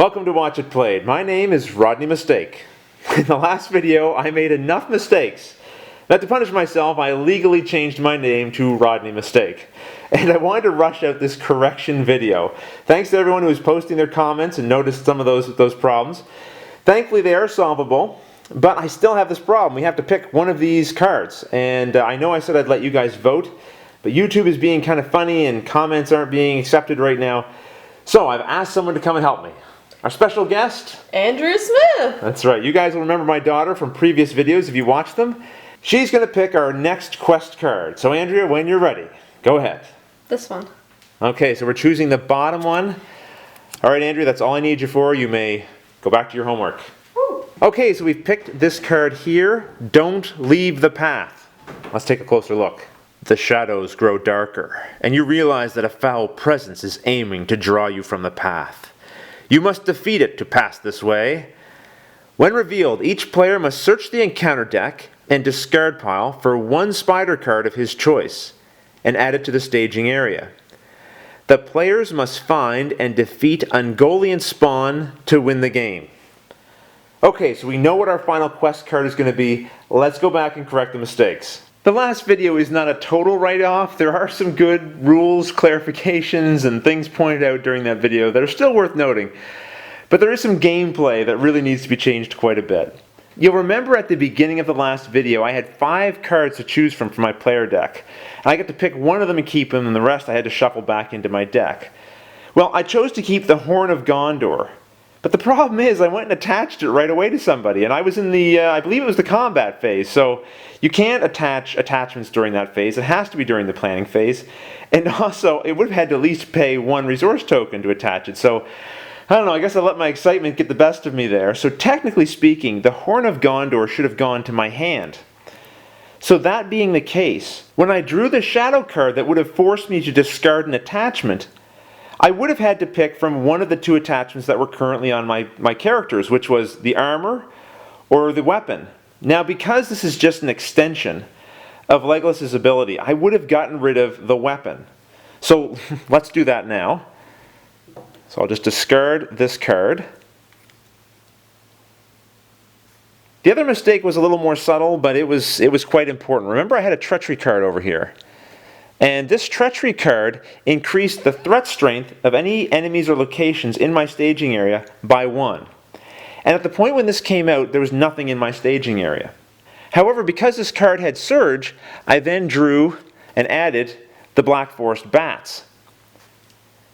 Welcome to Watch It Played. My name is Rodney Mistake. In the last video, I made enough mistakes that to punish myself, I illegally changed my name to Rodney Mistake. And I wanted to rush out this correction video. Thanks to everyone who was posting their comments and noticed some of those problems. Thankfully, they are solvable, but I still have this problem. We have to pick one of these cards. And I know I said I'd let you guys vote, but YouTube is being kind of funny and comments aren't being accepted right now. So I've asked someone to come and help me. Our special guest, Andrea Smith. That's right. You guys will remember my daughter from previous videos if you watched them. She's going to pick our next quest card. So Andrea, when you're ready, go ahead. This one. Okay, so we're choosing the bottom one. All right, Andrea, that's all I need you for. You may go back to your homework. Woo. Okay, so we've picked this card here. Don't leave the path. Let's take a closer look. The shadows grow darker, and you realize that a foul presence is aiming to draw you from the path. You must defeat it to pass this way. When revealed, each player must search the encounter deck and discard pile for one spider card of his choice and add it to the staging area. The players must find and defeat Ungoliant Spawn to win the game. Okay, so we know what our final quest card is going to be. Let's go back and correct the mistakes. The last video is not a total write-off. There are some good rules, clarifications, and things pointed out during that video that are still worth noting. But there is some gameplay that really needs to be changed quite a bit. You'll remember at the beginning of the last video, I had 5 cards to choose from for my player deck. And I got to pick one of them and keep them, and the rest I had to shuffle back into my deck. Well, I chose to keep the Horn of Gondor. But the problem is I went and attached it right away to somebody, and I was in the, I believe it was the combat phase, so you can't attach attachments during that phase. It has to be during the planning phase. And also, it would have had to at least pay 1 resource token to attach it. So, I don't know, I guess I let my excitement get the best of me there. So technically speaking, the Horn of Gondor should have gone to my hand. So that being the case, when I drew the shadow card that would have forced me to discard an attachment, I would have had to pick from one of the 2 attachments that were currently on my characters, which was the armor or the weapon. Now, because this is just an extension of Legolas's ability, I would have gotten rid of the weapon. So let's do that now. So I'll just discard this card. The other mistake was a little more subtle, but it was quite important. Remember, I had a treachery card over here. And this treachery card increased the threat strength of any enemies or locations in my staging area by 1. And at the point when this came out, there was nothing in my staging area. However, because this card had Surge, I then drew and added the Black Forest Bats.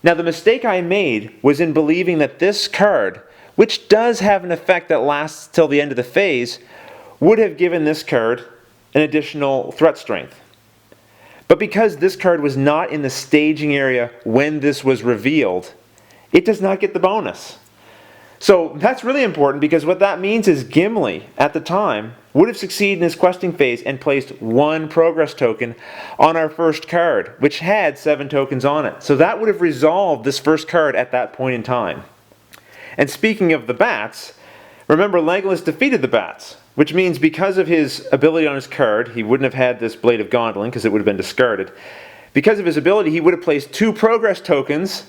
Now, the mistake I made was in believing that this card, which does have an effect that lasts till the end of the phase, would have given this card an additional threat strength. But because this card was not in the staging area when this was revealed, it does not get the bonus. So that's really important, because what that means is Gimli, at the time, would have succeeded in his questing phase and placed 1 progress token on our first card, which had 7 tokens on it. So that would have resolved this first card at that point in time. And speaking of the bats, remember Legolas defeated the bats, which means because of his ability on his card, he wouldn't have had this Blade of Gondolin because it would have been discarded. Because of his ability, he would have placed 2 progress tokens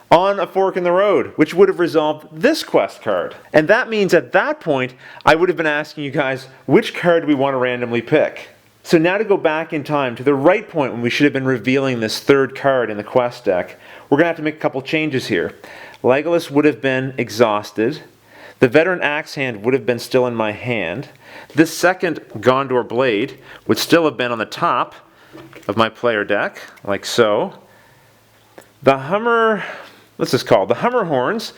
on a fork in the road, which would have resolved this quest card. And that means at that point, I would have been asking you guys which card we want to randomly pick. So now to go back in time to the right point when we should have been revealing this 3rd card in the quest deck, we're going to have to make a couple changes here. Legolas would have been exhausted. The Veteran Axe Hand would have been still in my hand. This second Gondor Blade would still have been on the top of my player deck, like so. The Hummer, what's this called? The Hummer Horns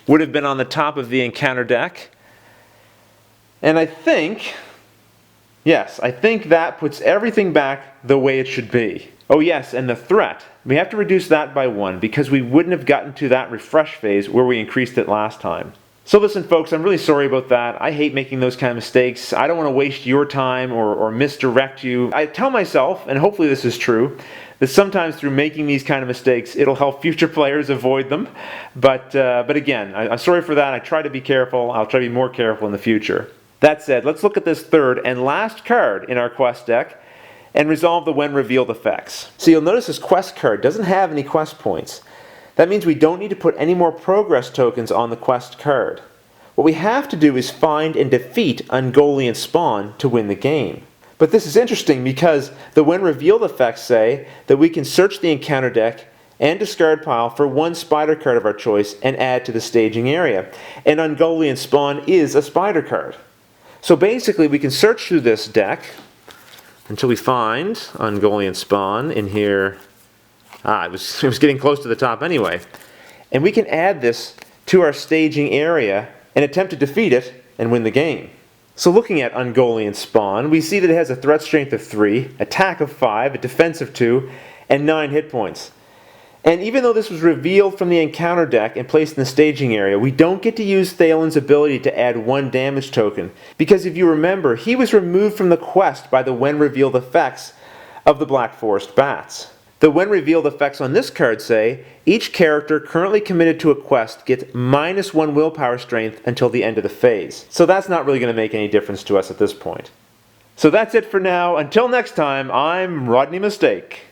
would have been on the top of the encounter deck. And I think, yes, I think that puts everything back the way it should be. Oh yes, and the threat. We have to reduce that by 1 because we wouldn't have gotten to that refresh phase where we increased it last time. So listen folks, I'm really sorry about that. I hate making those kind of mistakes. I don't want to waste your time or misdirect you. I tell myself, and hopefully this is true, that sometimes through making these kind of mistakes, it'll help future players avoid them. But again, I'm sorry for that. I try to be careful. I'll try to be more careful in the future. That said, let's look at this 3rd and last card in our quest deck and resolve the when revealed effects. So you'll notice this quest card doesn't have any quest points. That means we don't need to put any more progress tokens on the quest card. What we have to do is find and defeat Ungoliant Spawn to win the game. But this is interesting because the when revealed effects say that we can search the encounter deck and discard pile for one spider card of our choice and add to the staging area. And Ungoliant Spawn is a spider card. So basically we can search through this deck until we find Ungoliant Spawn in here. It was getting close to the top anyway. And we can add this to our staging area and attempt to defeat it and win the game. So looking at Ungoliant Spawn, we see that it has a threat strength of 3, attack of 5, a defense of 2, and 9 hit points. And even though this was revealed from the encounter deck and placed in the staging area, we don't get to use Thalen's ability to add 1 damage token, because if you remember, he was removed from the quest by the when revealed effects of the Black Forest Bats. The when revealed effects on this card say, each character currently committed to a quest gets -1 willpower strength until the end of the phase. So that's not really going to make any difference to us at this point. So that's it for now. Until next time, I'm Rodney Mistake.